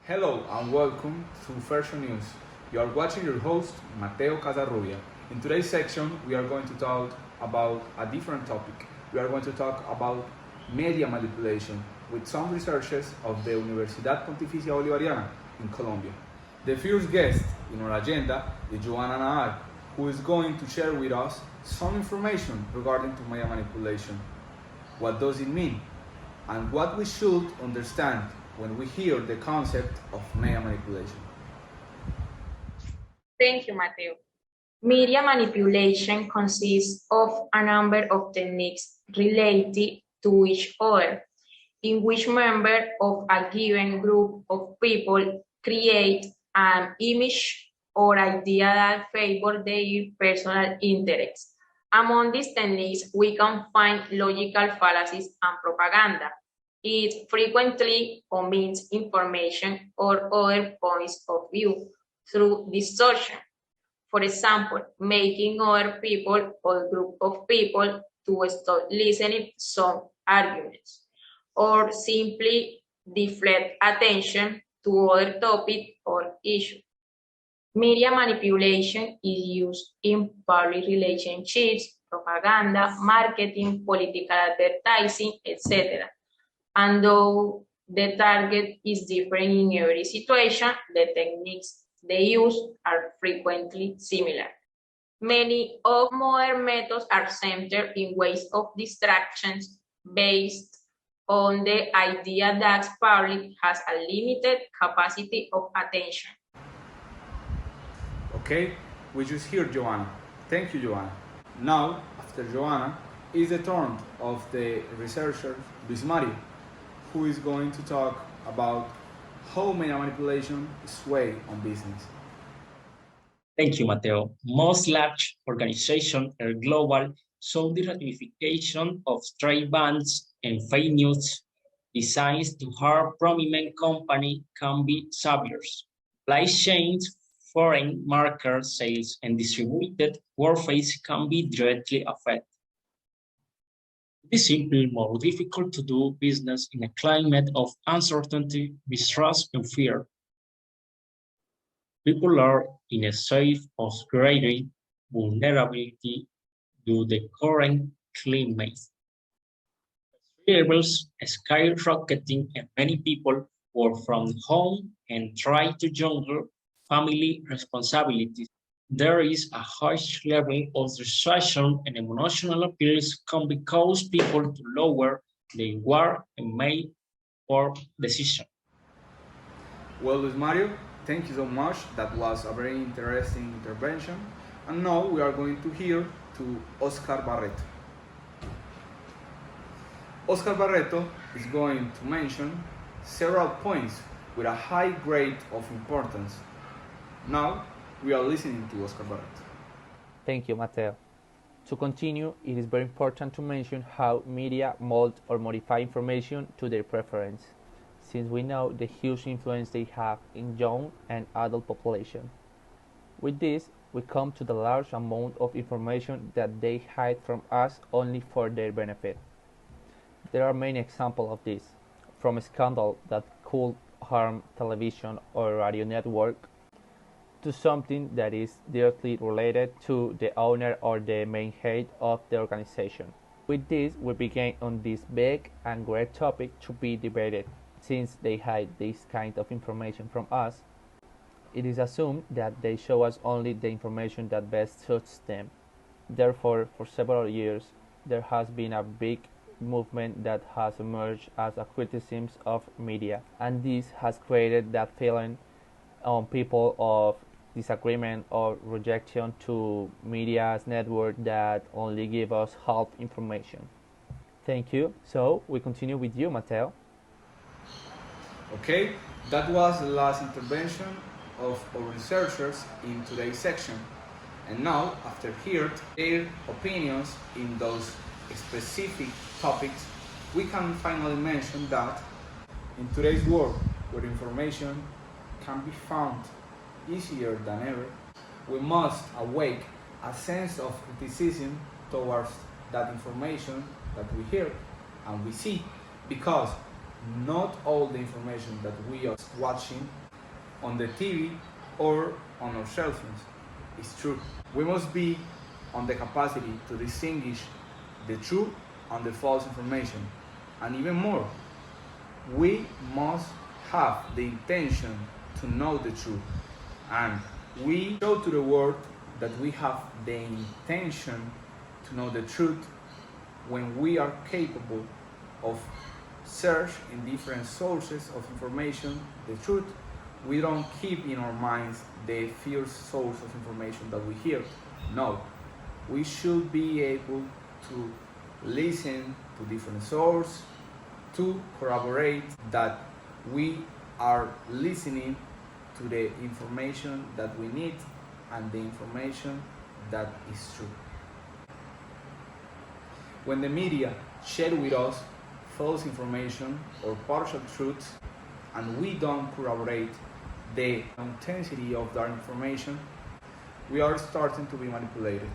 Hello and welcome to Fashion News. You are watching your host, Mateo Casarrubia. In today's section, we are going to talk about a different topic. We are going to talk about media manipulation with some researchers of the Universidad Pontificia Bolivariana in Colombia. The first guest in our agenda is Joanna Nahar, who is going to share with us some information regarding to media manipulation. What does it mean? And what we should understand when we hear the concept of media manipulation. Thank you, Mateo. Media manipulation consists of a number of techniques related to each other, in which member of a given group of people create an image or idea that favor their personal interests. Among these techniques, we can find logical fallacies and propaganda. It frequently omits information or other points of view through distortion. For example, making other people or group of people to stop listening to some arguments, or simply deflect attention to other topic or issue. Media manipulation is used in public relationships, propaganda, marketing, political advertising, etc. And though the target is different in every situation, the techniques they use are frequently similar. Many of modern methods are centered in ways of distractions based on the idea that public has a limited capacity of attention. Okay, we just heard Joanna. Thank you, Joanna. Now, after Joanna, is the turn of the researcher Luis Mario, who is going to talk about how media manipulation sway on business. Thank you, Mateo. Most large organizations are global, so the ratification of trade bans and fake news designed to harm prominent company can be severe. Supply chains, foreign market sales, and distributed warfare can be directly affected. It is simply more difficult to do business in a climate of uncertainty, mistrust, and fear. People are in a state of greater vulnerability due to the current climate. Levels skyrocketing and many people work from home and try to juggle family responsibilities. There is a high level of distraction and emotional appeals can cause people to lower their guard and make poor decisions. Well, Luis Mario, thank you so much. That was a very interesting intervention. And now we are going to hear to Oscar Barreto. Oscar Barreto is going to mention several points with a high grade of importance. Now, we are listening to Oscar Barreto. Thank you, Mateo. To continue, it is very important to mention how media mold or modify information to their preference, since we know the huge influence they have in young and adult population. With this, we come to the large amount of information that they hide from us only for their benefit. There are many examples of this, from a scandal that could harm television or radio network to something that is directly related to the owner or the main head of the organization. With this, we begin on this big and great topic to be debated. Since they hide this kind of information from us, it is assumed that they show us only the information that best suits them. Therefore, for several years, there has been a big movement that has emerged as a criticism of media, and this has created that feeling on people of disagreement or rejection to media's network that only give us half information. Thank you. So we continue with you, Mateo. Okay, that was the last intervention of our researchers in today's section. And now, after hearing their opinions in those specific topics, we can finally mention that in today's world, where information can be found easier than ever, we must awake a sense of criticism towards that information that we hear and we see, because not all the information that we are watching on the TV or on our cell phones is true. We must be on the capacity to distinguish the true and the false information. And even more, we must have the intention to know the truth. And we show to the world that we have the intention to know the truth when we are capable of search in different sources of information the truth. We don't keep in our minds the first source of information that we hear. No, we should be able to listen to different sources to corroborate that we are listening to the information that we need and the information that is true. When the media share with us false information or partial truths and we don't corroborate the authenticity of that information, we are starting to be manipulated.